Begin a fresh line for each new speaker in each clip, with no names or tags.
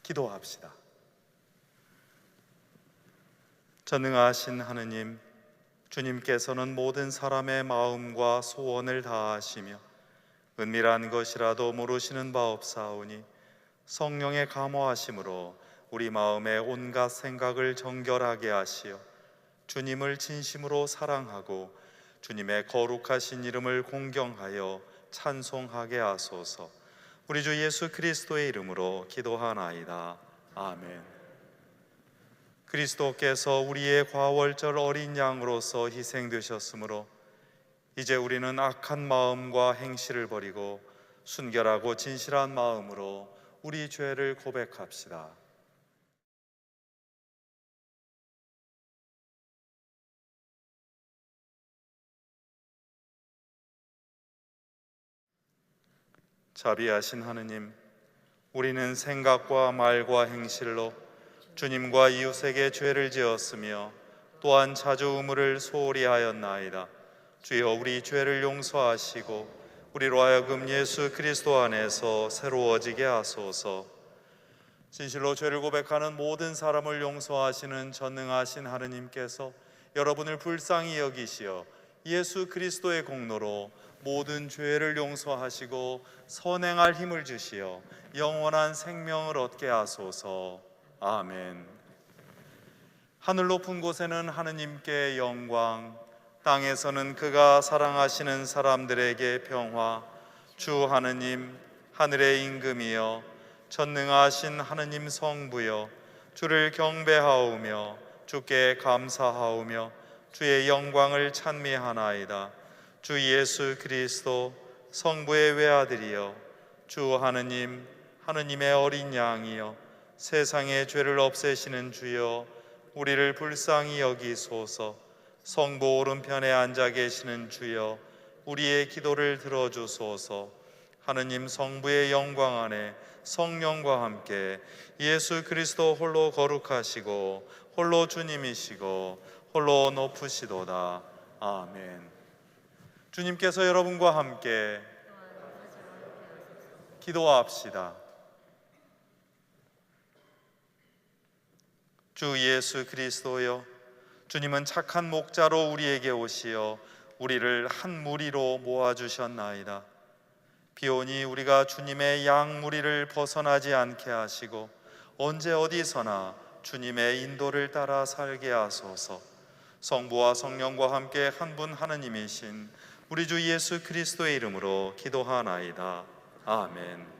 기도합시다. 전능하신 하느님, 주님께서는 모든 사람의 마음과 소원을 다하시며 은밀한 것이라도 모르시는 바 없사오니 성령의 감화하심으로 우리 마음의 온갖 생각을 정결하게 하시어 주님을 진심으로 사랑하고 주님의 거룩하신 이름을 공경하여 찬송하게 하소서. 우리 주 예수 그리스도의 이름으로 기도하나이다. 아멘. 그리스도께서 우리의 과월절 어린 양으로서 희생되셨으므로 이제 우리는 악한 마음과 행실을 버리고 순결하고 진실한 마음으로 우리 죄를 고백합시다. 자비하신 하느님, 우리는 생각과 말과 행실로 주님과 이웃에게 죄를 지었으며 또한 자주 의무를 소홀히 하였나이다. 주여, 우리 죄를 용서하시고 우리로 하여금 예수 그리스도 안에서 새로워지게 하소서. 진실로 죄를 고백하는 모든 사람을 용서하시는 전능하신 하느님께서 여러분을 불쌍히 여기시어 예수 그리스도의 공로로 모든 죄를 용서하시고 선행할 힘을 주시어 영원한 생명을 얻게 하소서. 아멘. 하늘 높은 곳에는 하느님께 영광, 땅에서는 그가 사랑하시는 사람들에게 평화. 주 하느님, 하늘의 임금이여, 전능하신 하느님 성부여, 주를 경배하오며 주께 감사하오며 주의 영광을 찬미하나이다. 주 예수 그리스도 성부의 외아들이여, 주 하느님, 하느님의 어린 양이여, 세상의 죄를 없애시는 주여, 우리를 불쌍히 여기소서. 성부 오른편에 앉아 계시는 주여, 우리의 기도를 들어주소서. 하느님 성부의 영광 안에 성령과 함께 예수 그리스도 홀로 거룩하시고 홀로 주님이시고 홀로 높으시도다. 아멘. 주님께서 여러분과 함께 기도합시다. 주 예수 그리스도여, 주님은 착한 목자로 우리에게 오시어 우리를 한 무리로 모아주셨나이다. 비오니 우리가 주님의 양 무리를 벗어나지 않게 하시고 언제 어디서나 주님의 인도를 따라 살게 하소서. 성부와 성령과 함께 한 분 하느님이신 우리 주 예수 그리스도의 이름으로 기도하나이다. 아멘.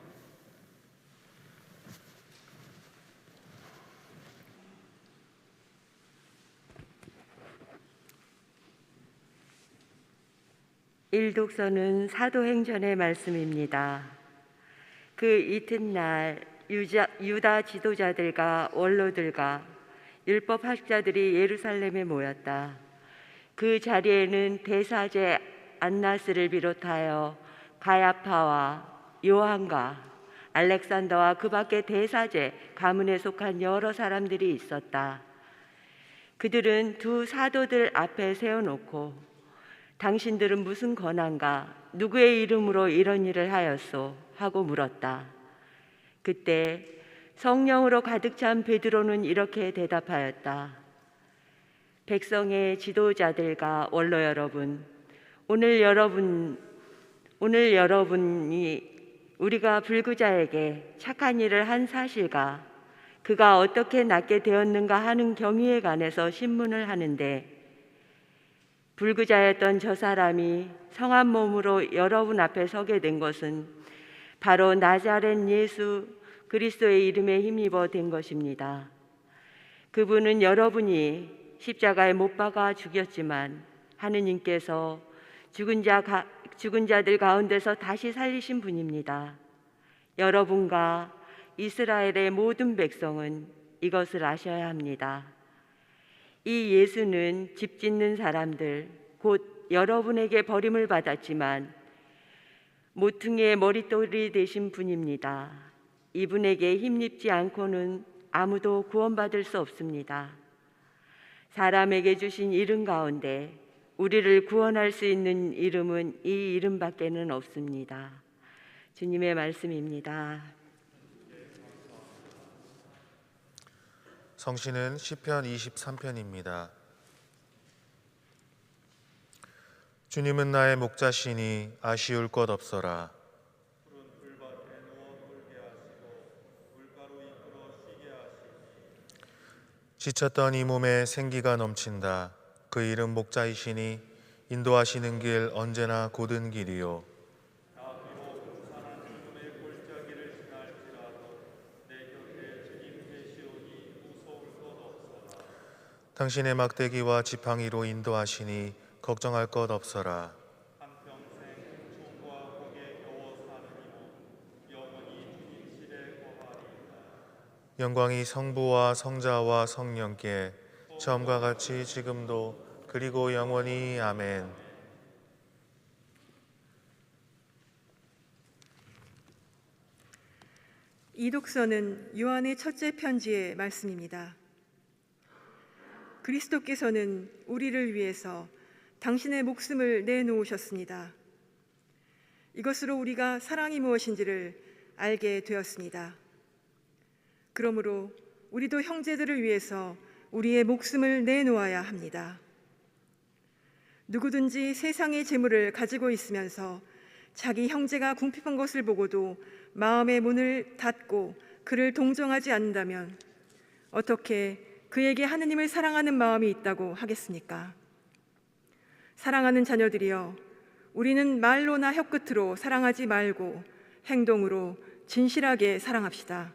일독서는 사도행전의 말씀입니다. 그 이튿날 유다 지도자들과 원로들과 율법학자들이 예루살렘에 모였다. 그 자리에는 대사제 안나스를 비롯하여 가야파와 요한과 알렉산더와 그 밖에 대사제 가문에 속한 여러 사람들이 있었다. 그들은 두 사도들 앞에 세워놓고 당신들은 무슨 권한과 누구의 이름으로 이런 일을 하였소? 하고 물었다. 그때 성령으로 가득 찬 베드로는 이렇게 대답하였다. 백성의 지도자들과 원로 여러분, 오늘 여러분이 우리가 불구자에게 착한 일을 한 사실과 그가 어떻게 낫게 되었는가 하는 경위에 관해서 신문을 하는데, 불구자였던 저 사람이 성한 몸으로 여러분 앞에 서게 된 것은 바로 나자렛 예수 그리스도의 이름에 힘입어 된 것입니다. 그분은 여러분이 십자가에 못 박아 죽였지만 하느님께서 죽은 자들 가운데서 다시 살리신 분입니다. 여러분과 이스라엘의 모든 백성은 이것을 아셔야 합니다. 이 예수는 집 짓는 사람들, 곧 여러분에게 버림을 받았지만 모퉁이의 머릿돌이 되신 분입니다. 이분에게 힘입지 않고는 아무도 구원받을 수 없습니다. 사람에게 주신 이름 가운데 우리를 구원할 수 있는 이름은 이 이름밖에는 없습니다. 주님의 말씀입니다.
성시는 시편 23편입니다. 주님은 나의 목자시니 아쉬울 것 없어라.
푸른 풀밭에 누워 놀게 하시고 물가로 이끌어 쉬게 하시니
지쳤던 이 몸에 생기가 넘친다. 그 이름 목자이시니 인도하시는 길 언제나 곧은 길이요.
나 비록 음산한 죽음의 골짜기를 지날지라도 내 곁에 주님 계시오니 무서울 것 없어라.
당신의 막대기와 지팡이로 인도하시니 걱정할 것 없어라.
한평생 총과 흙에 겨워 사는 이몸 영원히 주님 실에 거하리이다.
영광이 성부와 성자와 성령께 처음과 같이 지금도 그리고 영원히 아멘.
이 독서는 요한의 첫째 편지의 말씀입니다. 그리스도께서는 우리를 위해서 당신의 목숨을 내놓으셨습니다. 이것으로 우리가 사랑이 무엇인지를 알게 되었습니다. 그러므로 우리도 형제들을 위해서 우리의 목숨을 내놓아야 합니다. 누구든지 세상의 재물을 가지고 있으면서 자기 형제가 궁핍한 것을 보고도 마음의 문을 닫고 그를 동정하지 않는다면 어떻게 그에게 하느님을 사랑하는 마음이 있다고 하겠습니까? 사랑하는 자녀들이여, 우리는 말로나 혀끝으로 사랑하지 말고 행동으로 진실하게 사랑합시다.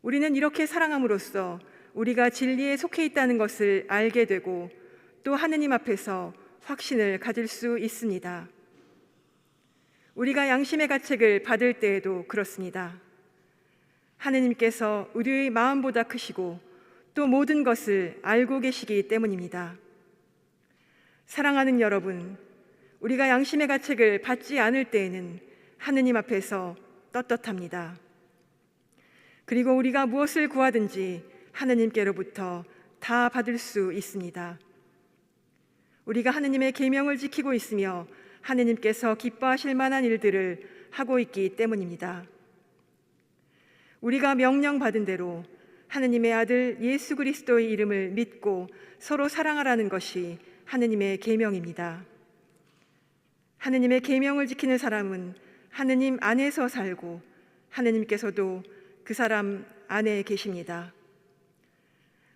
우리는 이렇게 사랑함으로써 우리가 진리에 속해 있다는 것을 알게 되고 또 하느님 앞에서 확신을 가질 수 있습니다. 우리가 양심의 가책을 받을 때에도 그렇습니다. 하느님께서 우리의 마음보다 크시고 또 모든 것을 알고 계시기 때문입니다. 사랑하는 여러분, 우리가 양심의 가책을 받지 않을 때에는 하느님 앞에서 떳떳합니다. 그리고 우리가 무엇을 구하든지 하느님께로부터 다 받을 수 있습니다. 우리가 하느님의 계명을 지키고 있으며 하느님께서 기뻐하실 만한 일들을 하고 있기 때문입니다. 우리가 명령받은 대로 하느님의 아들 예수 그리스도의 이름을 믿고 서로 사랑하라는 것이 하느님의 계명입니다. 하느님의 계명을 지키는 사람은 하느님 안에서 살고 하느님께서도 그 사람 안에 계십니다.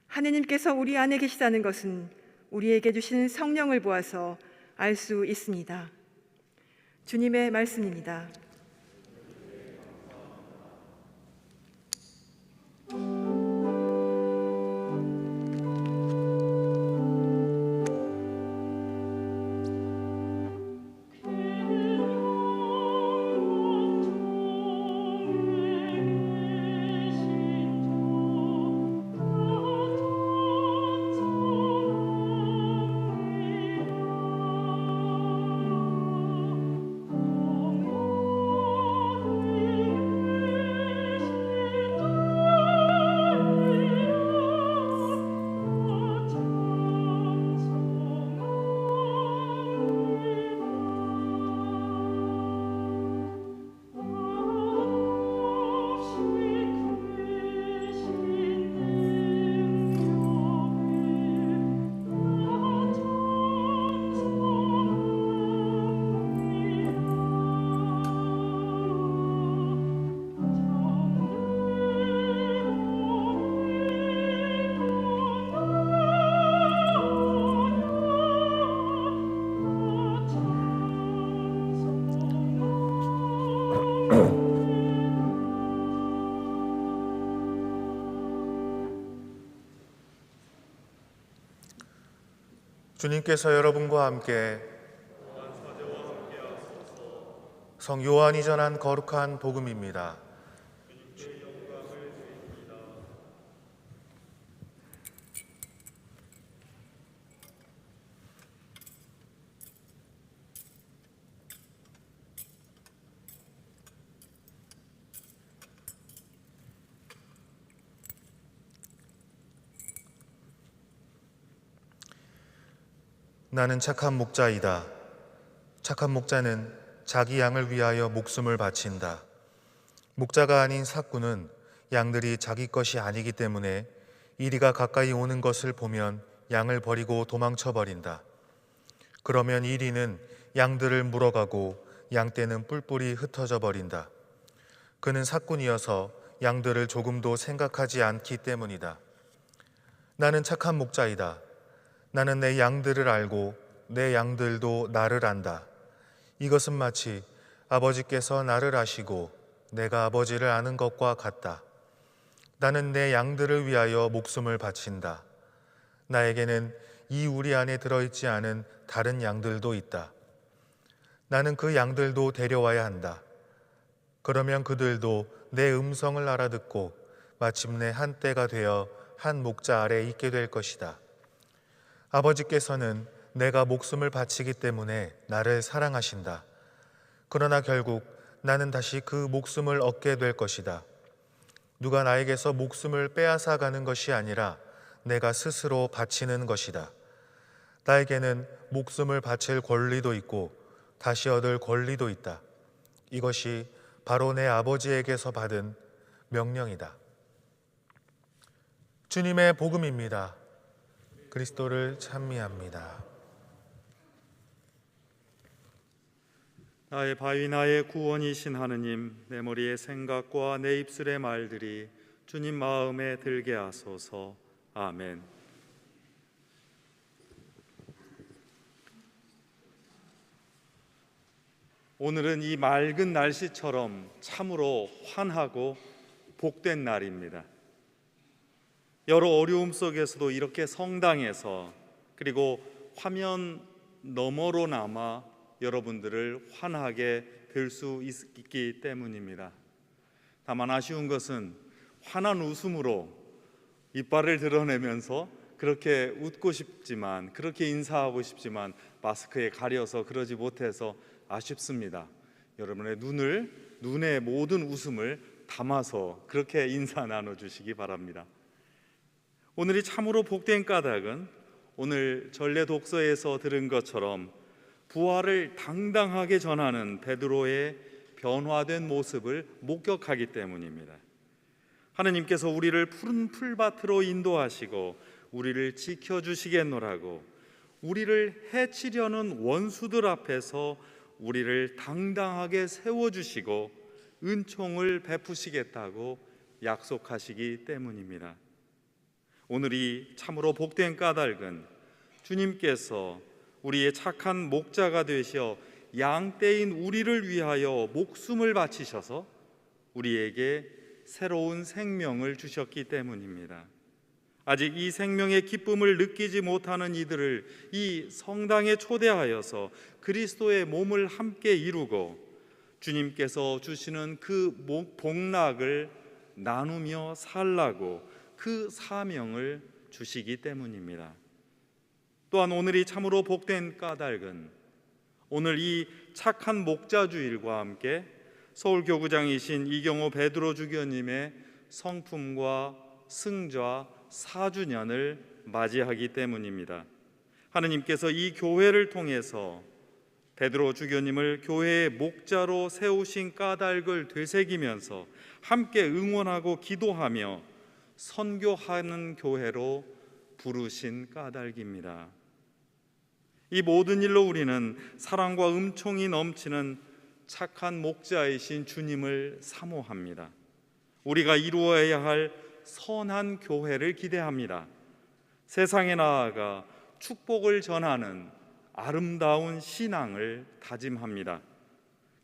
하느님께서 우리 안에 계시다는 것은 우리에게 주신 성령을 보아서 알 수 있습니다. 주님의 말씀입니다.
주님께서 여러분과 함께 성 요한이 전한 거룩한 복음입니다. 나는 착한 목자이다. 착한 목자는 자기 양을 위하여 목숨을 바친다. 목자가 아닌 삭구는 양들이 자기 것이 아니기 때문에 이리가 가까이 오는 것을 보면 양을 버리고 도망쳐 버린다. 그러면 이리는 양들을 물어가고 양떼는 뿔뿔이 흩어져 버린다. 그는 사꾼이어서 양들을 조금도 생각하지 않기 때문이다. 나는 착한 목자이다. 나는 내 양들을 알고 내 양들도 나를 안다. 이것은 마치 아버지께서 나를 아시고 내가 아버지를 아는 것과 같다. 나는 내 양들을 위하여 목숨을 바친다. 나에게는 이 우리 안에 들어있지 않은 다른 양들도 있다. 나는 그 양들도 데려와야 한다. 그러면 그들도 내 음성을 알아듣고 마침내 한 떼가 되어 한 목자 아래 있게 될 것이다. 아버지께서는 내가 목숨을 바치기 때문에 나를 사랑하신다. 그러나 결국 나는 다시 그 목숨을 얻게 될 것이다. 누가 나에게서 목숨을 빼앗아 가는 것이 아니라 내가 스스로 바치는 것이다. 나에게는 목숨을 바칠 권리도 있고 다시 얻을 권리도 있다. 이것이 바로 내 아버지에게서 받은 명령이다. 주님의 복음입니다. 그리스도를 찬미합니다.
나의 바위 나의 구원이신 하느님, 내 머리의 생각과 내 입술의 말들이 주님 마음에 들게 하소서. 아멘. 오늘은 이 맑은 날씨처럼 참으로 환하고 복된 날입니다. 여러 어려움 속에서도 이렇게 성당에서 그리고 화면 너머로나마 여러분들을 환하게 될 수 있기 때문입니다. 다만 아쉬운 것은 환한 웃음으로 이빨을 드러내면서 그렇게 웃고 싶지만, 그렇게 인사하고 싶지만 마스크에 가려서 그러지 못해서 아쉽습니다. 여러분의 눈에 모든 웃음을 담아서 그렇게 인사 나눠주시기 바랍니다. 오늘이 참으로 복된 까닭은 오늘 전례 독서에서 들은 것처럼 부활을 당당하게 전하는 베드로의 변화된 모습을 목격하기 때문입니다. 하느님께서 우리를 푸른 풀밭으로 인도하시고 우리를 지켜주시겠노라고 우리를 해치려는 원수들 앞에서 우리를 당당하게 세워주시고 은총을 베푸시겠다고 약속하시기 때문입니다. 오늘이 참으로 복된 까닭은 주님께서 우리의 착한 목자가 되셔 양떼인 우리를 위하여 목숨을 바치셔서 우리에게 새로운 생명을 주셨기 때문입니다. 아직 이 생명의 기쁨을 느끼지 못하는 이들을 이 성당에 초대하여서 그리스도의 몸을 함께 이루고 주님께서 주시는 그 복락을 나누며 살라고 그 사명을 주시기 때문입니다. 또한 오늘이 참으로 복된 까닭은 오늘 이 착한 목자주일과 함께 서울교구장이신 이경호 베드로 주교님의 성품과 승좌 4주년을 맞이하기 때문입니다. 하느님께서 이 교회를 통해서 베드로 주교님을 교회의 목자로 세우신 까닭을 되새기면서 함께 응원하고 기도하며 선교하는 교회로 부르신 까닭입니다. 이 모든 일로 우리는 사랑과 은총이 넘치는 착한 목자이신 주님을 사모합니다. 우리가 이루어야 할 선한 교회를 기대합니다. 세상에 나아가 축복을 전하는 아름다운 신앙을 다짐합니다.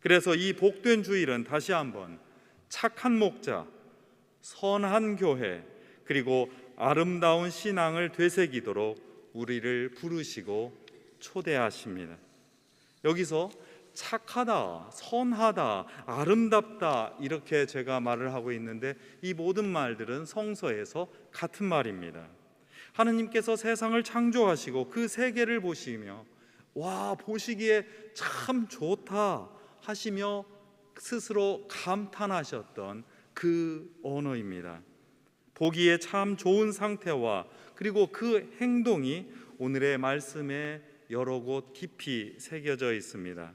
그래서 이 복된 주일은 다시 한번 착한 목자, 선한 교회, 그리고 아름다운 신앙을 되새기도록 우리를 부르시고 초대하십니다. 여기서 착하다, 선하다, 아름답다 이렇게 제가 말을 하고 있는데 이 모든 말들은 성서에서 같은 말입니다. 하느님께서 세상을 창조하시고 그 세계를 보시며 와, 보시기에 참 좋다 하시며 스스로 감탄하셨던 그 언어입니다. 보기에 참 좋은 상태와 그리고 그 행동이 오늘의 말씀에 여러 곳 깊이 새겨져 있습니다.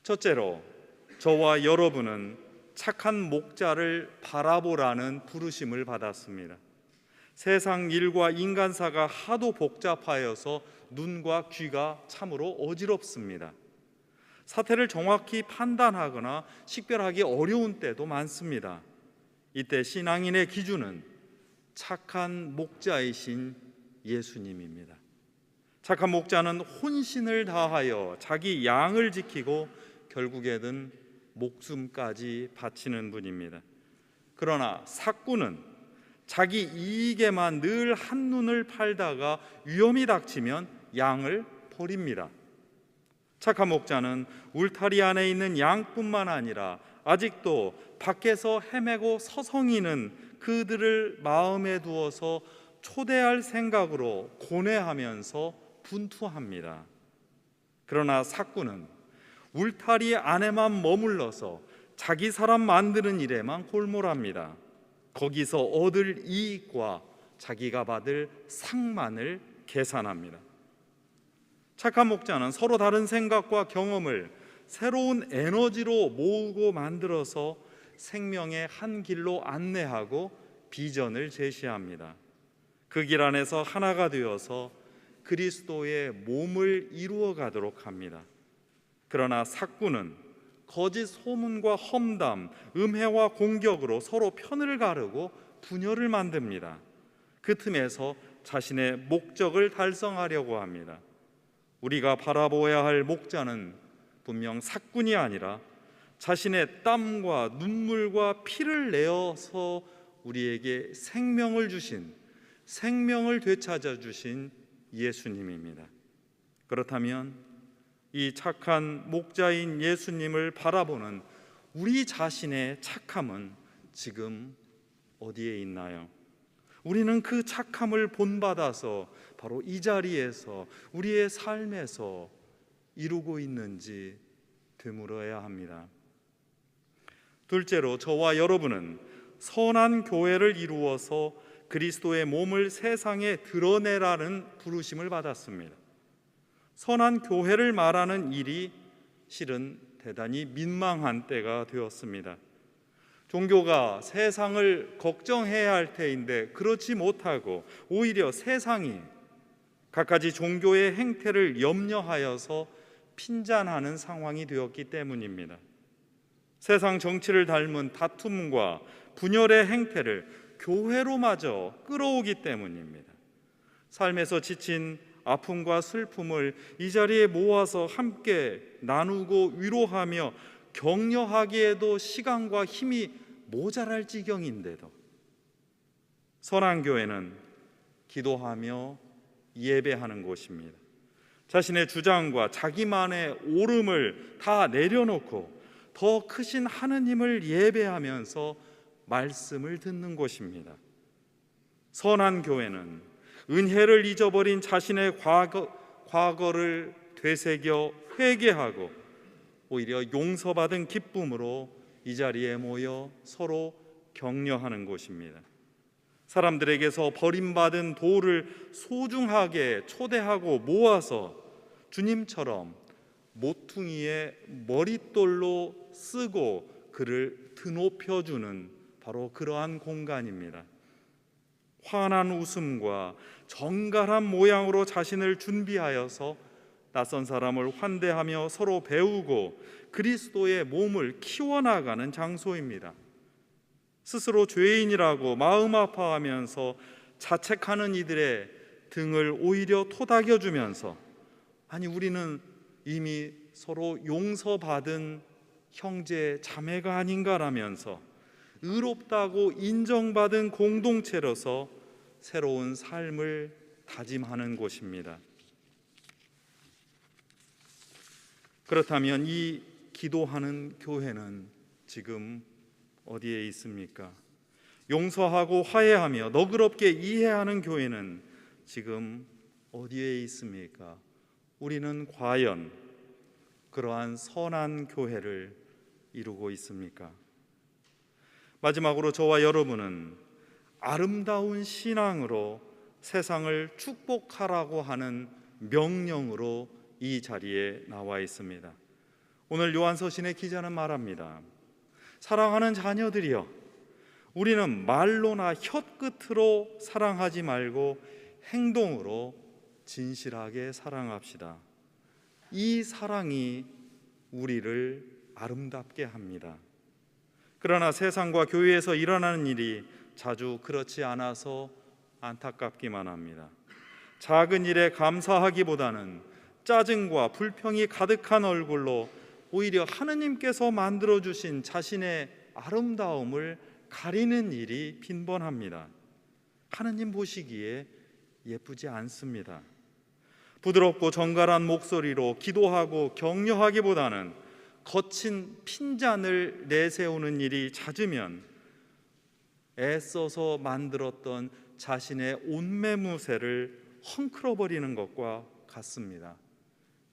첫째로, 저와 여러분은 착한 목자를 바라보라는 부르심을 받았습니다. 세상 일과 인간사가 하도 복잡하여서 눈과 귀가 참으로 어지럽습니다. 사태를 정확히 판단하거나 식별하기 어려운 때도 많습니다. 이때 신앙인의 기준은 착한 목자이신 예수님입니다. 착한 목자는 혼신을 다하여 자기 양을 지키고 결국에는 목숨까지 바치는 분입니다. 그러나 삭구는 자기 이익에만 늘 한눈을 팔다가 위험이 닥치면 양을 버립니다. 착한 목자는 울타리 안에 있는 양뿐만 아니라 아직도 밖에서 헤매고 서성이는 그들을 마음에 두어서 초대할 생각으로 고뇌하면서 분투합니다. 그러나 삭구는 울타리 안에만 머물러서 자기 사람 만드는 일에만 골몰합니다. 거기서 얻을 이익과 자기가 받을 상만을 계산합니다. 착한 목자는 서로 다른 생각과 경험을 새로운 에너지로 모으고 만들어서 생명의 한 길로 안내하고 비전을 제시합니다. 그 길 안에서 하나가 되어서 그리스도의 몸을 이루어 가도록 합니다. 그러나 삭구는 거짓 소문과 험담, 음해와 공격으로 서로 편을 가르고 분열을 만듭니다. 그 틈에서 자신의 목적을 달성하려고 합니다. 우리가 바라보아야 할 목자는 분명 삭군이 아니라 자신의 땀과 눈물과 피를 내어서 우리에게 생명을 주신, 생명을 되찾아 주신 예수님입니다. 그렇다면 이 착한 목자인 예수님을 바라보는 우리 자신의 착함은 지금 어디에 있나요? 우리는 그 착함을 본받아서 바로 이 자리에서 우리의 삶에서 이루고 있는지 되물어야 합니다. 둘째로, 저와 여러분은 선한 교회를 이루어서 그리스도의 몸을 세상에 드러내라는 부르심을 받았습니다. 선한 교회를 말하는 일이 실은 대단히 민망한 때가 되었습니다. 종교가 세상을 걱정해야 할 때인데 그렇지 못하고 오히려 세상이 갖가지 종교의 행태를 염려하여서 핀잔하는 상황이 되었기 때문입니다. 세상 정치를 닮은 다툼과 분열의 행태를 교회로마저 끌어오기 때문입니다. 삶에서 지친 아픔과 슬픔을 이 자리에 모아서 함께 나누고 위로하며 격려하기에도 시간과 힘이 모자랄 지경인데도 선한 교회는 기도하며 예배하는 곳입니다. 자신의 주장과 자기만의 옳음을 다 내려놓고 더 크신 하느님을 예배하면서 말씀을 듣는 곳입니다. 선한 교회는 은혜를 잊어버린 자신의 과거를 되새겨 회개하고 오히려 용서받은 기쁨으로 이 자리에 모여 서로 격려하는 곳입니다. 사람들에게서 버림받은 돌을 소중하게 초대하고 모아서 주님처럼 모퉁이에 머릿돌로 쓰고 그를 드높여주는 바로 그러한 공간입니다. 환한 웃음과 정갈한 모양으로 자신을 준비하여서 낯선 사람을 환대하며 서로 배우고 그리스도의 몸을 키워나가는 장소입니다. 스스로 죄인이라고 마음 아파하면서 자책하는 이들의 등을 오히려 토닥여주면서 아니 우리는 이미 서로 용서받은 형제 자매가 아닌가라면서 의롭다고 인정받은 공동체로서 새로운 삶을 다짐하는 곳입니다. 그렇다면 이 기도하는 교회는 지금 어디에 있습니까? 용서하고 화해하며 너그럽게 이해하는 교회는 지금 어디에 있습니까? 우리는 과연 그러한 선한 교회를 이루고 있습니까? 마지막으로 저와 여러분은 아름다운 신앙으로 세상을 축복하라고 하는 명령으로 이 자리에 나와 있습니다. 오늘 요한서신의 기자는 말합니다. 사랑하는 자녀들이여, 우리는 말로나 혀끝으로 사랑하지 말고 행동으로 진실하게 사랑합시다. 이 사랑이 우리를 아름답게 합니다. 그러나 세상과 교회에서 일어나는 일이 자주 그렇지 않아서 안타깝기만 합니다. 작은 일에 감사하기보다는 짜증과 불평이 가득한 얼굴로 오히려 하느님께서 만들어주신 자신의 아름다움을 가리는 일이 빈번합니다. 하느님 보시기에 예쁘지 않습니다. 부드럽고 정갈한 목소리로 기도하고 격려하기보다는 거친 핀잔을 내세우는 일이 잦으면 애써서 만들었던 자신의 옷매무새를 헝클어버리는 것과 같습니다.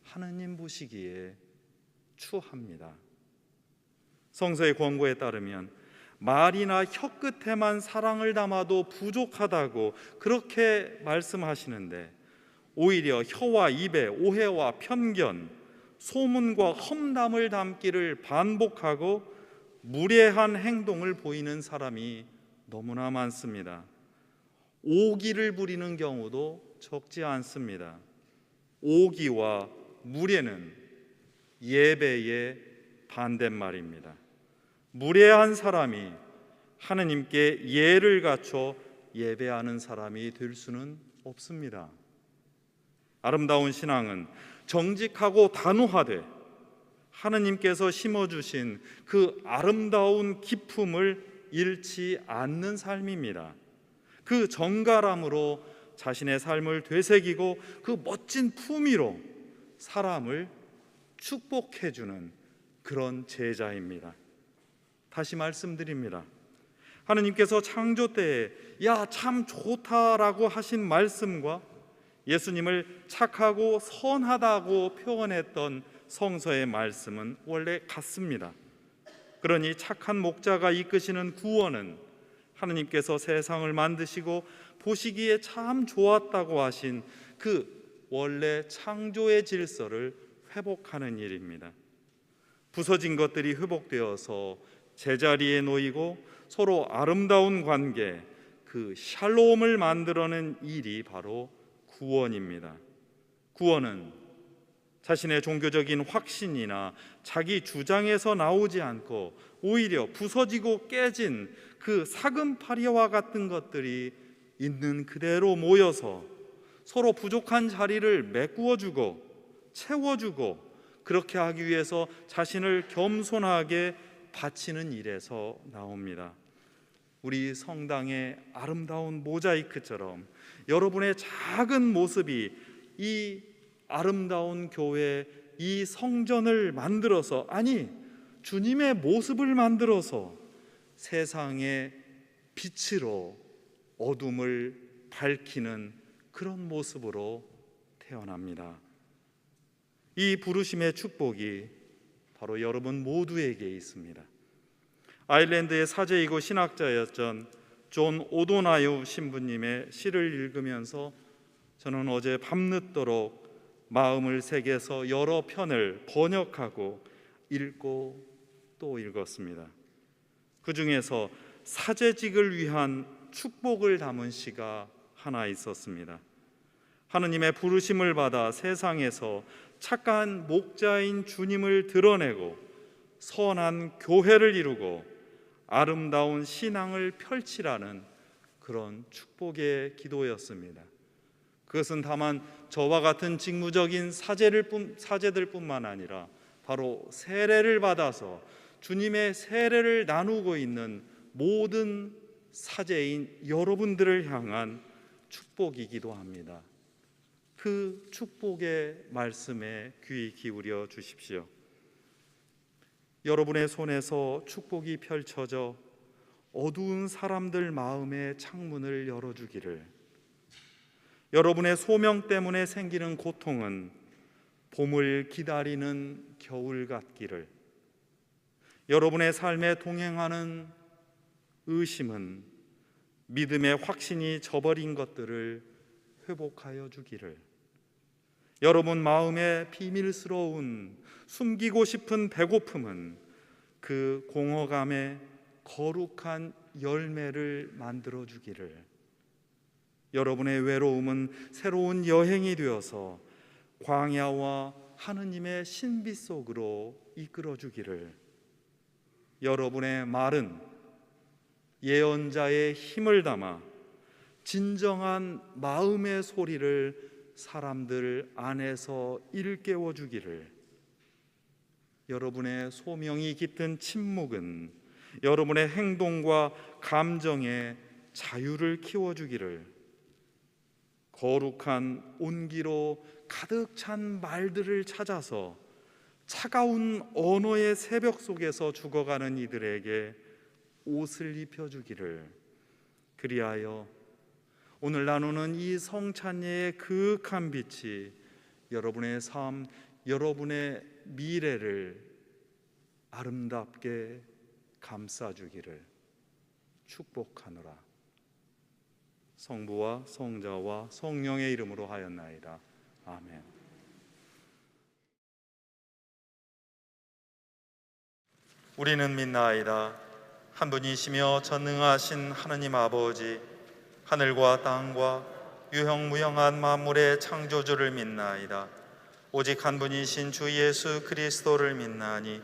하느님 보시기에 추합니다. 성서의 권고에 따르면 말이나 혀끝에만 사랑을 담아도 부족하다고 그렇게 말씀하시는데, 오히려 혀와 입에 오해와 편견, 소문과 험담을 담기를 반복하고 무례한 행동을 보이는 사람이 너무나 많습니다. 오기를 부리는 경우도 적지 않습니다. 오기와 무례는 예배의 반대말입니다. 무례한 사람이 하느님께 예를 갖춰 예배하는 사람이 될 수는 없습니다. 아름다운 신앙은 정직하고 단호하되 하느님께서 심어주신 그 아름다운 기품을 잃지 않는 삶입니다. 그 정갈함으로 자신의 삶을 되새기고 그 멋진 품위로 사람을 축복해주는 그런 제자입니다. 다시 말씀드립니다. 하느님께서 창조 때에 야, 참 좋다라고 하신 말씀과 예수님을 착하고 선하다고 표현했던 성서의 말씀은 원래 같습니다. 그러니 착한 목자가 이끄시는 구원은 하느님께서 세상을 만드시고 보시기에 참 좋았다고 하신 그 원래 창조의 질서를 회복하는 일입니다. 부서진 것들이 회복되어서 제자리에 놓이고 서로 아름다운 관계, 그 샬롬을 만들어낸 일이 바로 구원입니다. 구원은 자신의 종교적인 확신이나 자기 주장에서 나오지 않고 오히려 부서지고 깨진 그 사금파리와 같은 것들이 있는 그대로 모여서 서로 부족한 자리를 메꾸어주고 채워주고, 그렇게 하기 위해서 자신을 겸손하게 바치는 일에서 나옵니다. 우리 성당의 아름다운 모자이크처럼 여러분의 작은 모습이 이 아름다운 교회, 이 성전을 만들어서, 아니 주님의 모습을 만들어서 세상의 빛으로 어둠을 밝히는 그런 모습으로 태어납니다. 이 부르심의 축복이 바로 여러분 모두에게 있습니다. 아일랜드의 사제이고 신학자였던 존 오도나유 신부님의 시를 읽으면서 저는 어제 밤늦도록 마음을 새겨서 여러 편을 번역하고 읽고 또 읽었습니다. 그 중에서 사제직을 위한 축복을 담은 시가 하나 있었습니다. 하느님의 부르심을 받아 세상에서 착한 목자인 주님을 드러내고 선한 교회를 이루고 아름다운 신앙을 펼치라는 그런 축복의 기도였습니다. 그것은 다만 저와 같은 직무적인 사제들뿐만 아니라 바로 세례를 받아서 주님의 세례를 나누고 있는 모든 사제인 여러분들을 향한 축복이기도 합니다. 그 축복의 말씀에 귀 기울여 주십시오. 여러분의 손에서 축복이 펼쳐져 어두운 사람들 마음의 창문을 열어주기를, 여러분의 소명 때문에 생기는 고통은 봄을 기다리는 겨울 같기를, 여러분의 삶에 동행하는 의심은 믿음의 확신이 저버린 것들을 회복하여 주기를, 여러분 마음의 비밀스러운 숨기고 싶은 배고픔은 그 공허감에 거룩한 열매를 만들어 주기를, 여러분의 외로움은 새로운 여행이 되어서 광야와 하느님의 신비 속으로 이끌어 주기를, 여러분의 말은 예언자의 힘을 담아 진정한 마음의 소리를 사람들 안에서 일깨워 주기를, 여러분의 소명이 깃든 침묵은 여러분의 행동과 감정에 자유를 키워주기를, 거룩한 온기로 가득 찬 말들을 찾아서 차가운 언어의 새벽 속에서 죽어가는 이들에게 옷을 입혀주기를, 그리하여 오늘 나누는 이 성찬예의 그윽한 빛이 여러분의 삶, 여러분의 미래를 아름답게 감싸주기를 축복하노라. 성부와 성자와 성령의 이름으로 하였나이다. 아멘. 우리는 믿나이다. 한 분이시며 전능하신 하느님 아버지, 하늘과 땅과 유형무형한 만물의 창조주를 믿나이다. 오직 한 분이신 주 예수 그리스도를 믿나니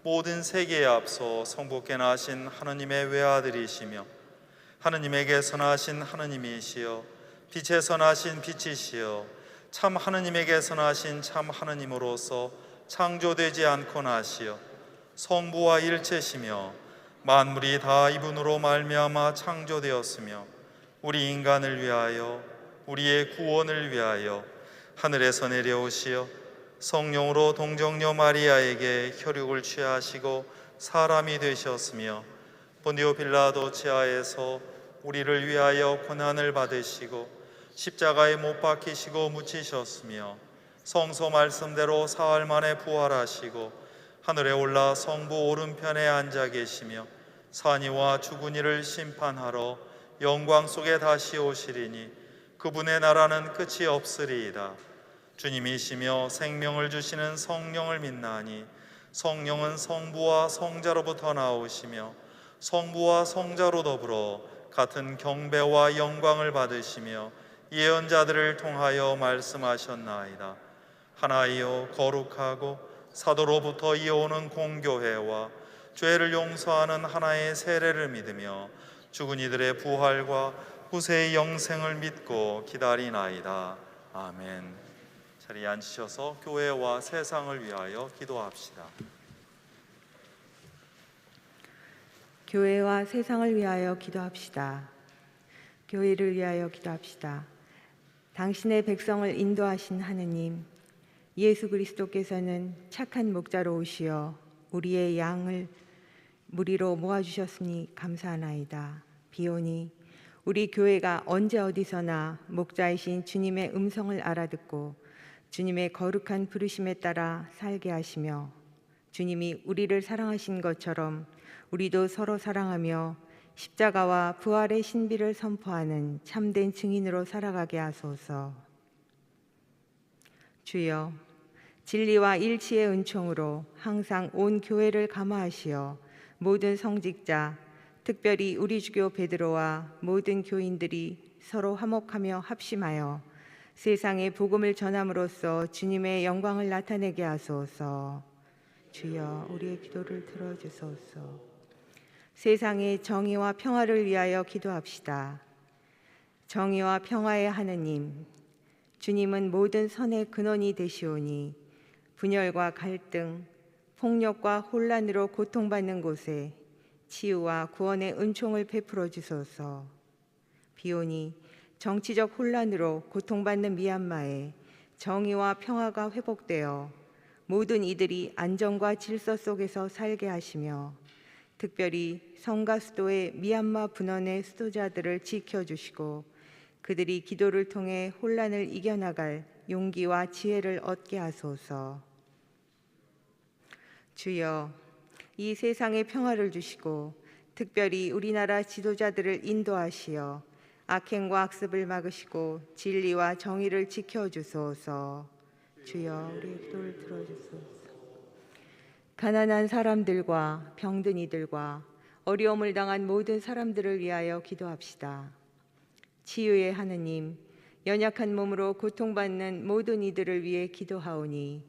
모든 세계에 앞서 성부께 나신 하느님의 외아들이시며 하느님에게서 나신 하느님이시여 빛에서 나신 빛이시여 참 하느님에게서 나신 참 하느님으로서 창조되지 않고 나시어 성부와 일체시며 만물이 다 이분으로 말미암아 창조되었으며 우리 인간을 위하여 우리의 구원을 위하여 하늘에서 내려오시어 성령으로 동정녀 마리아에게 혈육을 취하시고 사람이 되셨으며 본디오 빌라도 치하에서 우리를 위하여 고난을 받으시고 십자가에 못 박히시고 묻히셨으며 성서 말씀대로 사흘 만에 부활하시고 하늘에 올라 성부 오른편에 앉아 계시며 산이와 죽은 이를 심판하러 영광 속에 다시 오시리니 그분의 나라는 끝이 없으리이다. 주님이시며 생명을 주시는 성령을 믿나니 성령은 성부와 성자로부터 나오시며 성부와 성자로 더불어 같은 경배와 영광을 받으시며 예언자들을 통하여 말씀하셨나이다. 하나이요 거룩하고 사도로부터 이어오는 공교회와 죄를 용서하는 하나의 세례를 믿으며 죽은 이들의 부활과 후세의 영생을 믿고 기다리나이다. 아멘. 자리에 앉으셔서 교회와 세상을 위하여 기도합시다.
교회와 세상을 위하여 기도합시다. 교회를 위하여 기도합시다. 당신의 백성을 인도하신 하느님, 예수 그리스도께서는 착한 목자로 오시어 우리의 양을 무리로 모아주셨으니 감사하나이다. 비오니 우리 교회가 언제 어디서나 목자이신 주님의 음성을 알아듣고 주님의 거룩한 부르심에 따라 살게 하시며 주님이 우리를 사랑하신 것처럼 우리도 서로 사랑하며 십자가와 부활의 신비를 선포하는 참된 증인으로 살아가게 하소서. 주여, 진리와 일치의 은총으로 항상 온 교회를 감화하시어 모든 성직자, 특별히 우리 주교 베드로와 모든 교인들이 서로 화목하며 합심하여 세상에 복음을 전함으로써 주님의 영광을 나타내게 하소서. 주여, 우리의 기도를 들어주소서. 세상의 정의와 평화를 위하여 기도합시다. 정의와 평화의 하느님, 주님은 모든 선의 근원이 되시오니 분열과 갈등, 폭력과 혼란으로 고통받는 곳에 치유와 구원의 은총을 베풀어 주소서. 비오니 정치적 혼란으로 고통받는 미얀마에 정의와 평화가 회복되어 모든 이들이 안정과 질서 속에서 살게 하시며 특별히 성가 수도의 미얀마 분원의 수도자들을 지켜주시고 그들이 기도를 통해 혼란을 이겨나갈 용기와 지혜를 얻게 하소서. 주여, 이 세상에 평화를 주시고 특별히 우리나라 지도자들을 인도하시어 악행과 악습을 막으시고 진리와 정의를 지켜주소서. 주여, 우리의 기도를 들어주소서.
가난한 사람들과 병든 이들과 어려움을 당한 모든 사람들을 위하여 기도합시다. 치유의 하느님, 연약한 몸으로 고통받는 모든 이들을 위해 기도하오니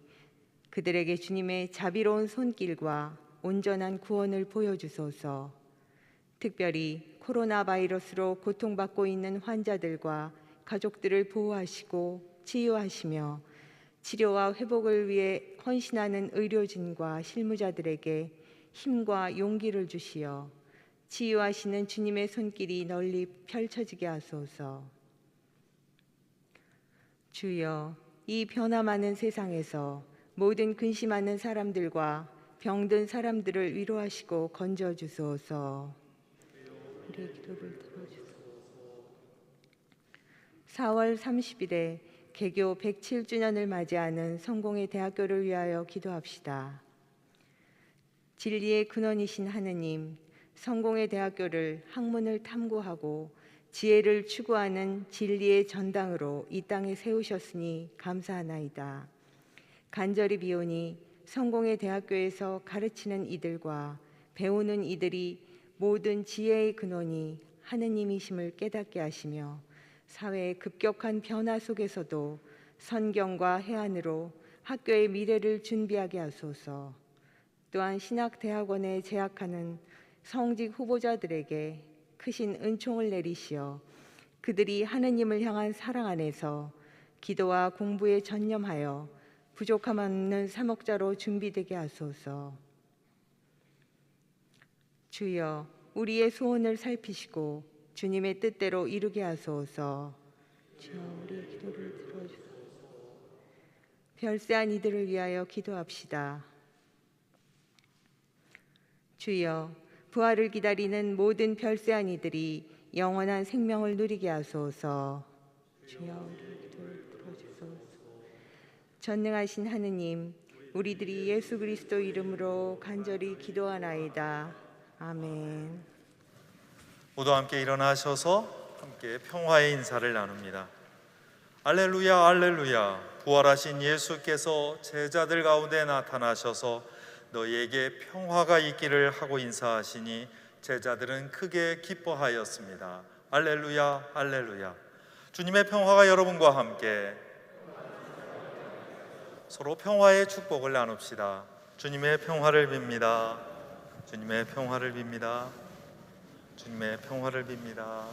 그들에게 주님의 자비로운 손길과 온전한 구원을 보여주소서. 특별히 코로나 바이러스로 고통받고 있는 환자들과 가족들을 보호하시고 치유하시며 치료와 회복을 위해 헌신하는 의료진과 실무자들에게 힘과 용기를 주시어 치유하시는 주님의 손길이 널리 펼쳐지게 하소서. 주여, 이 변화 많은 세상에서 모든 근심하는 사람들과 병든 사람들을 위로하시고 건져 주소서. 우리의 기도를 들어주소서. 4월 30일에 개교 107주년을 맞이하는 성공의 대학교를 위하여 기도합시다. 진리의 근원이신 하느님, 성공의 대학교를 학문을 탐구하고 지혜를 추구하는 진리의 전당으로 이 땅에 세우셨으니 감사하나이다. 간절히 비오니 성공의 대학교에서 가르치는 이들과 배우는 이들이 모든 지혜의 근원이 하느님이심을 깨닫게 하시며 사회의 급격한 변화 속에서도 선경과 해안으로 학교의 미래를 준비하게 하소서. 또한 신학대학원에 재학하는 성직 후보자들에게 크신 은총을 내리시어 그들이 하느님을 향한 사랑 안에서 기도와 공부에 전념하여 부족함 없는 사목자로 준비되게 하소서. 주여, 우리의 소원을 살피시고 주님의 뜻대로 이루게 하소서. 주여, 우리의 기도를 들어주소서. 별세한 이들을 위하여 기도합시다. 주여, 부활을 기다리는 모든 별세한 이들이 영원한 생명을 누리게 하소서. 주여, 우리의 기도를 들어주소서. 전능하신 하느님, 우리들이 예수 그리스도 이름으로 간절히 기도하나이다. 아멘.
모두 함께 일어나셔서 함께 평화의 인사를 나눕니다. 알렐루야, 알렐루야. 부활하신 예수께서 제자들 가운데 나타나셔서 너희에게 평화가 있기를 하고 인사하시니 제자들은 크게 기뻐하였습니다. 알렐루야, 알렐루야. 주님의 평화가 여러분과 함께. 서로 평화의 축복을 나눕시다. 주님의 평화를 빕니다. 주님의 평화를 빕니다. 주님의 평화를 빕니다.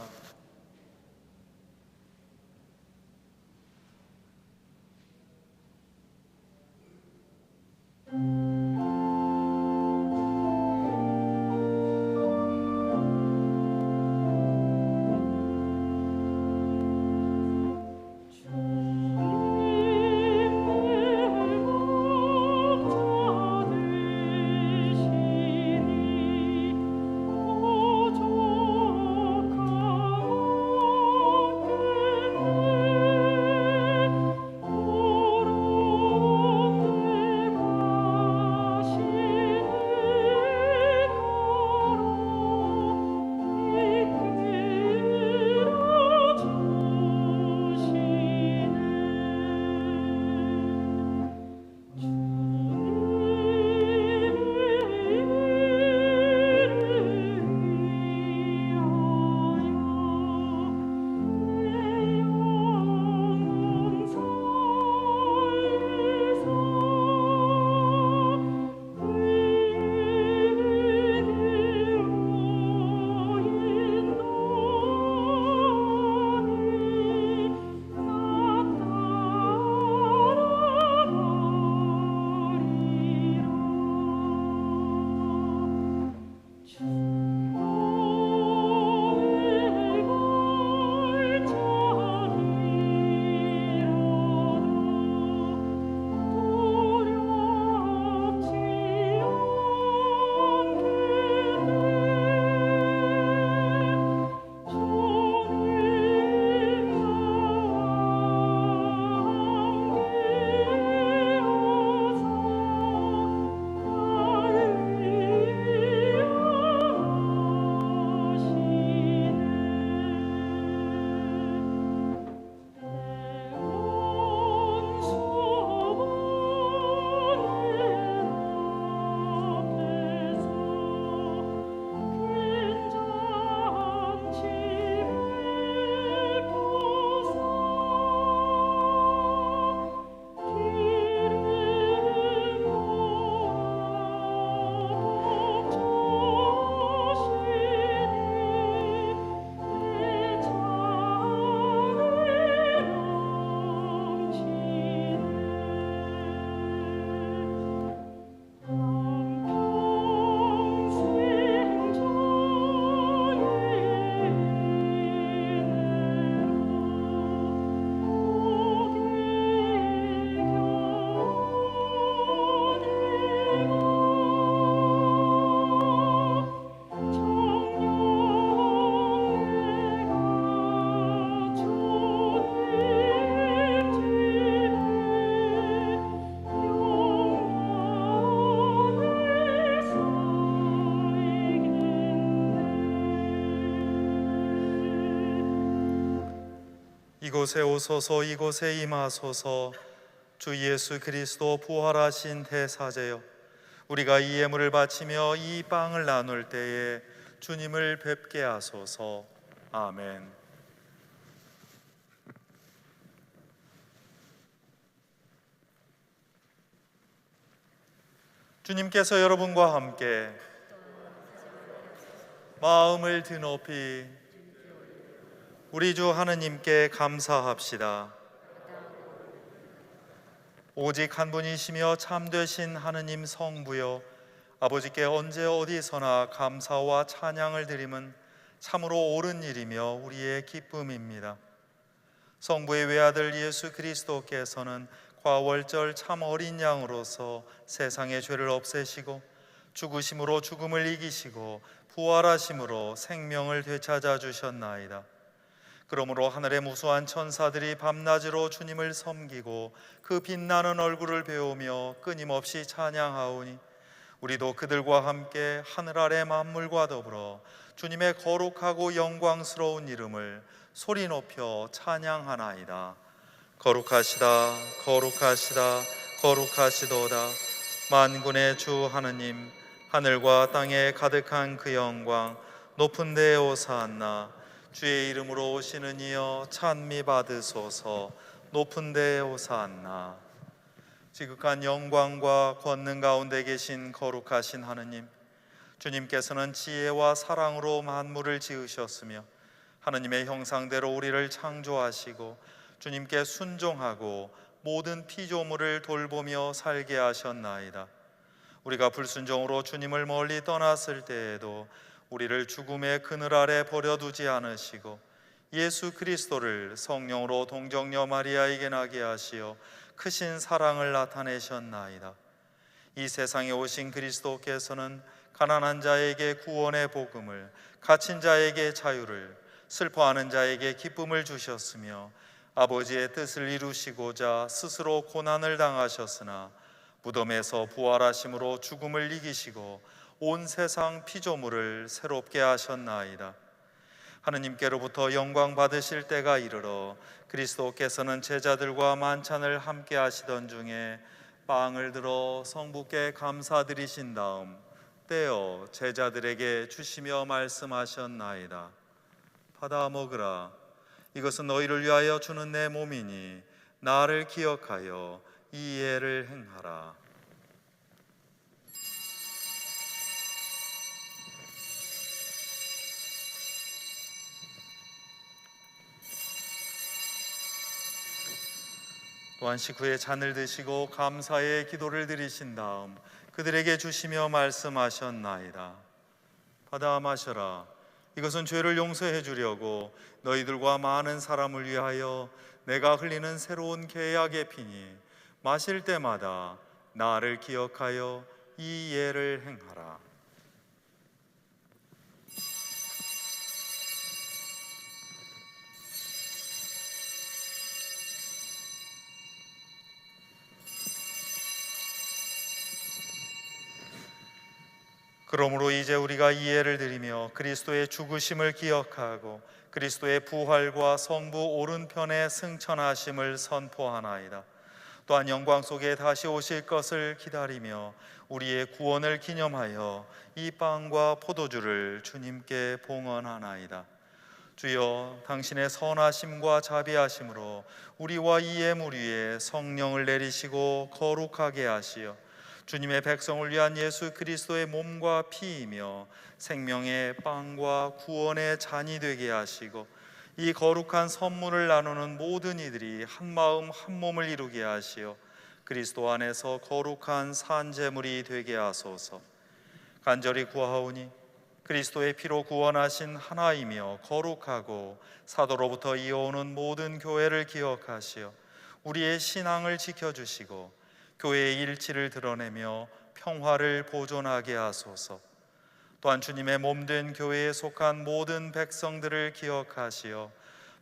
이곳에 오소서, 이곳에 임하소서. 주 예수 그리스도 부활하신 대사제여, 우리가 이 예물을 바치며 이 빵을 나눌 때에 주님을 뵙게 하소서. 아멘. 주님께서 여러분과 함께 마음을 드높이 우리 주 하느님께 감사합시다. 오직 한 분이시며 참되신 하느님 성부여, 아버지께 언제 어디서나 감사와 찬양을 드림은 참으로 옳은 일이며 우리의 기쁨입니다. 성부의 외아들 예수 그리스도께서는 과월절 참 어린 양으로서 세상의 죄를 없애시고 죽으심으로 죽음을 이기시고 부활하심으로 생명을 되찾아 주셨나이다. 그러므로 하늘의 무수한 천사들이 밤낮으로 주님을 섬기고 그 빛나는 얼굴을 배우며 끊임없이 찬양하오니, 우리도 그들과 함께 하늘 아래 만물과 더불어 주님의 거룩하고 영광스러운 이름을 소리 높여 찬양하나이다. 거룩하시다, 거룩하시다, 거룩하시도다. 만군의 주 하느님, 하늘과 땅에 가득한 그 영광, 높은 데에 오사한나. 주의 이름으로 오시는 이여 찬미 받으소서. 높은 데에 오사한나. 지극한 영광과 권능 가운데 계신 거룩하신 하느님, 주님께서는 지혜와 사랑으로 만물을 지으셨으며 하느님의 형상대로 우리를 창조하시고 주님께 순종하고 모든 피조물을 돌보며 살게 하셨나이다. 우리가 불순종으로 주님을 멀리 떠났을 때에도 우리를 죽음의 그늘 아래 버려두지 않으시고 예수 그리스도를 성령으로 동정녀 마리아에게 나게 하시어 크신 사랑을 나타내셨나이다. 이 세상에 오신 그리스도께서는 가난한 자에게 구원의 복음을, 갇힌 자에게 자유를, 슬퍼하는 자에게 기쁨을 주셨으며 아버지의 뜻을 이루시고자 스스로 고난을 당하셨으나 무덤에서 부활하심으로 죽음을 이기시고 온 세상 피조물을 새롭게 하셨나이다. 하느님께로부터 영광 받으실 때가 이르러 그리스도께서는 제자들과 만찬을 함께 하시던 중에 빵을 들어 성부께 감사드리신 다음 떼어 제자들에게 주시며 말씀하셨나이다. 받아 먹으라. 이것은 너희를 위하여 주는 내 몸이니 나를 기억하여 이 예를 행하라. 또한 식후에 잔을 드시고 감사의 기도를 드리신 다음 그들에게 주시며 말씀하셨나이다. 받아 마셔라. 이것은 죄를 용서해 주려고 너희들과 많은 사람을 위하여 내가 흘리는 새로운 계약의 피니 마실 때마다 나를 기억하여 이 예를 행하라. 그러므로 이제 우리가 이 예를 드리며 그리스도의 죽으심을 기억하고 그리스도의 부활과 성부 오른편에 승천하심을 선포하나이다. 또한 영광 속에 다시 오실 것을 기다리며 우리의 구원을 기념하여 이 빵과 포도주를 주님께 봉헌하나이다. 주여, 당신의 선하심과 자비하심으로 우리와 이 예물 위에 성령을 내리시고 거룩하게 하시어 주님의 백성을 위한 예수 그리스도의 몸과 피이며 생명의 빵과 구원의 잔이 되게 하시고 이 거룩한 선물을 나누는 모든 이들이 한 마음 한 몸을 이루게 하시어 그리스도 안에서 거룩한 산제물이 되게 하소서. 간절히 구하오니 그리스도의 피로 구원하신 하나이며 거룩하고 사도로부터 이어오는 모든 교회를 기억하시어 우리의 신앙을 지켜주시고 교회의 일치를 드러내며 평화를 보존하게 하소서. 또한 주님의 몸된 교회에 속한 모든 백성들을 기억하시어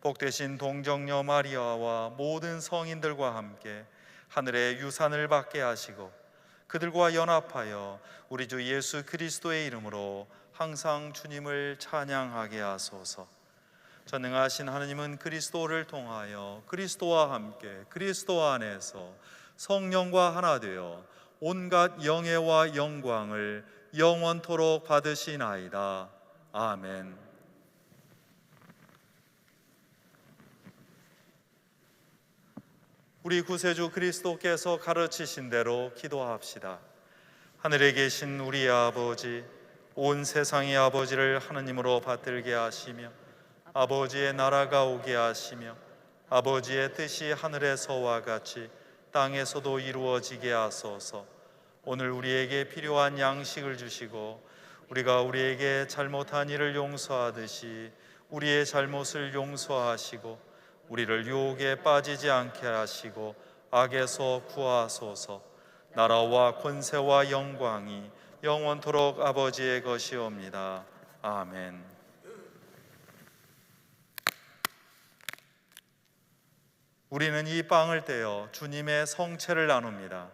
복되신 동정녀 마리아와 모든 성인들과 함께 하늘의 유산을 받게 하시고 그들과 연합하여 우리 주 예수 그리스도의 이름으로 항상 주님을 찬양하게 하소서. 전능하신 하느님은 그리스도를 통하여 그리스도와 함께 그리스도 안에서 성령과 하나 되어 온갖 영예와 영광을 영원토록 받으시나이다. 아멘. 우리 구세주 그리스도께서 가르치신 대로 기도합시다. 하늘에 계신 우리 아버지, 온 세상의 아버지를 하느님으로 받들게 하시며 아버지의 나라가 오게 하시며 아버지의 뜻이 하늘에서와 같이 땅에서도 이루어지게 하소서. 오늘 우리에게 필요한 양식을 주시고 우리가 우리에게 잘못한 일을 용서하듯이 우리의 잘못을 용서하시고 우리를 유혹에 빠지지 않게 하시고 악에서 구하소서. 나라와 권세와 영광이 영원토록 아버지의 것이옵니다. 아멘. 우리는 이 빵을 떼어 주님의 성체를 나눕니다.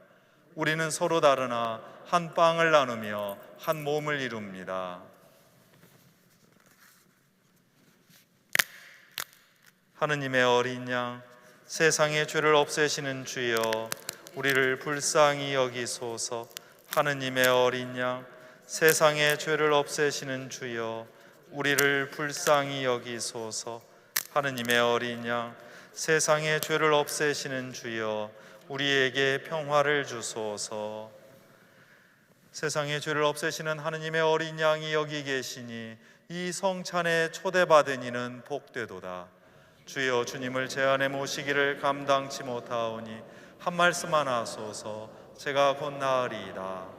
우리는 서로 다르나 한 빵을 나누며 한 몸을 이룹니다. 하느님의 어린 양, 세상의 죄를 없애시는 주여, 우리를 불쌍히 여기소서. 하느님의 어린 양, 세상의 죄를 없애시는 주여, 우리를 불쌍히 여기소서. 하느님의 어린 양, 세상의 죄를 없애시는 주여, 우리에게 평화를 주소서. 세상의 죄를 없애시는 하느님의 어린 양이 여기 계시니 이 성찬에 초대받은 이는 복되도다. 주여, 주님을 제 안에 모시기를 감당치 못하오니 한 말씀만 하소서. 제가 곧 나으리이다.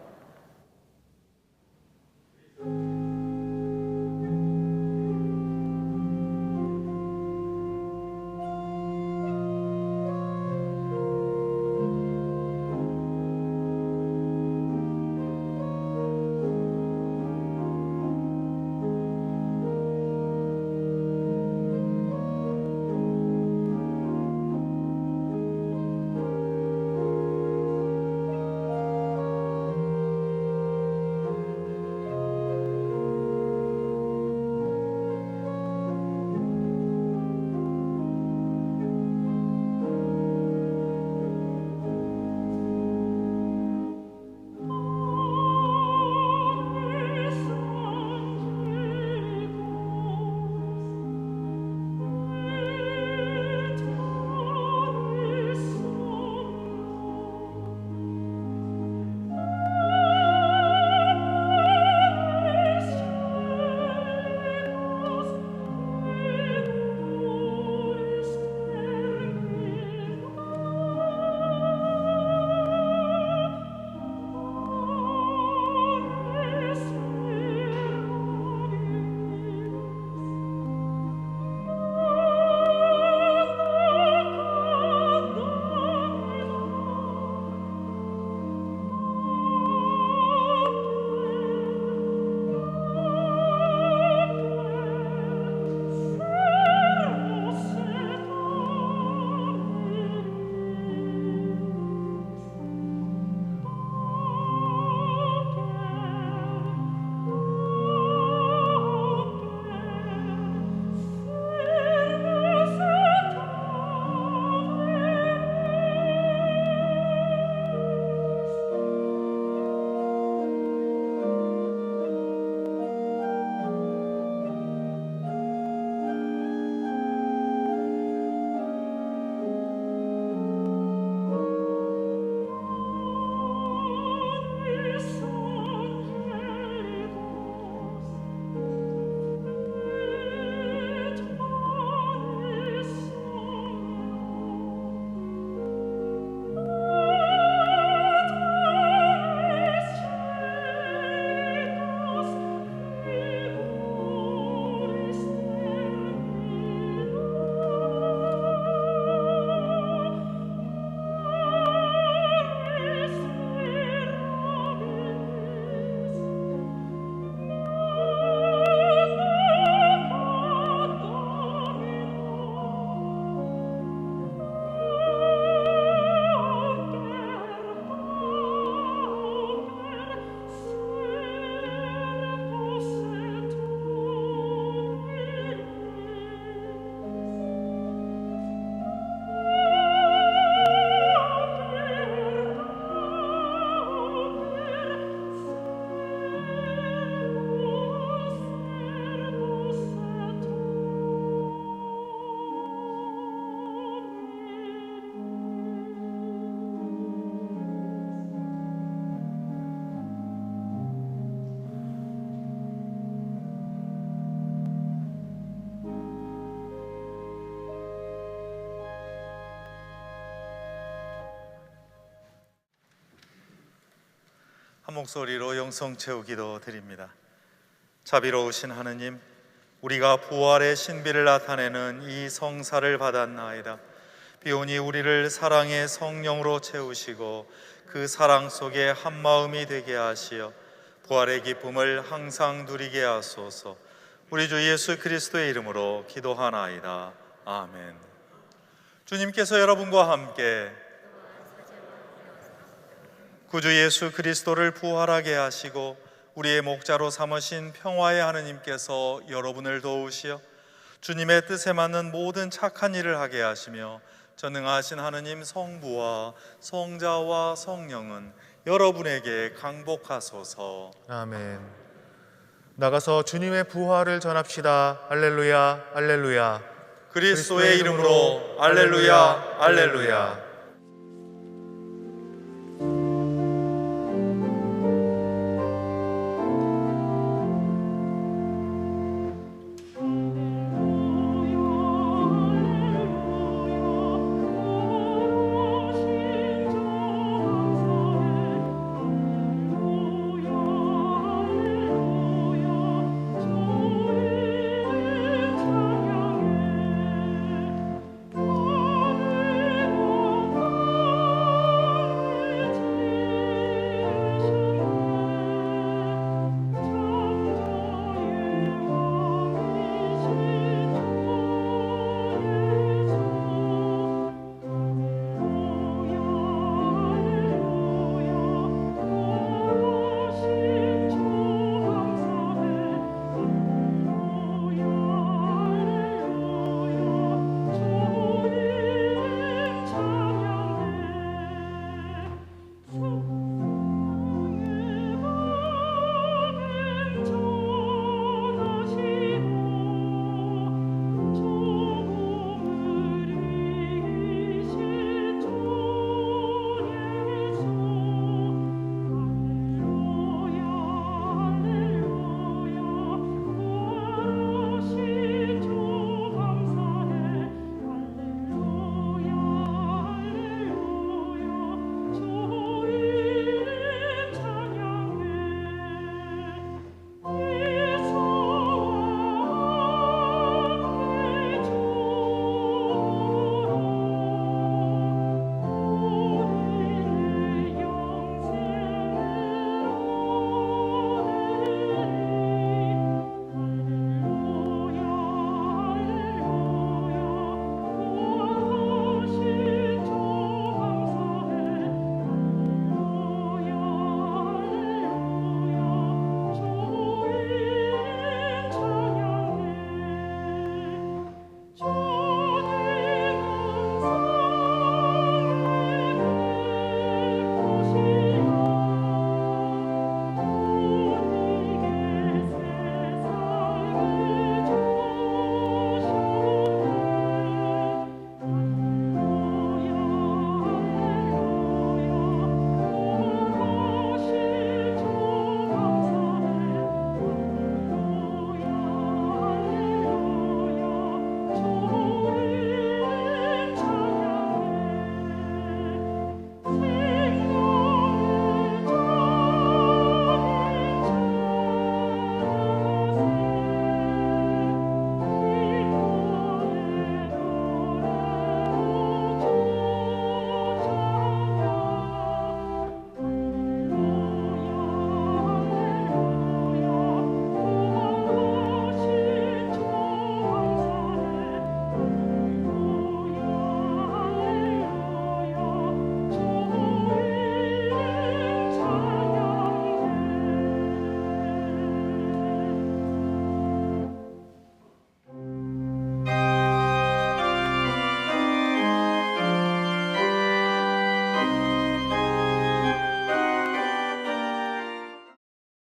목소리로 영성 채우기도 드립니다. 자비로우신 하느님, 우리가 부활의 신비를 나타내는 이 성사를 받았나이다. 비오니 우리를 사랑의 성령으로 채우시고 그 사랑 속에 한마음이 되게 하시어 부활의 기쁨을 항상 누리게 하소서. 우리 주 예수 그리스도의 이름으로 기도하나이다. 아멘. 주님께서 여러분과 함께 구주 예수 그리스도를 부활하게 하시고 우리의 목자로 삼으신 평화의 하느님께서 여러분을 도우시어 주님의 뜻에 맞는 모든 착한 일을 하게 하시며 전능하신 하느님 성부와 성자와 성령은 여러분에게 강복하소서.
아멘. 나가서 주님의 부활을 전합시다. 할렐루야, 할렐루야.
그리스도의 이름으로 할렐루야, 할렐루야.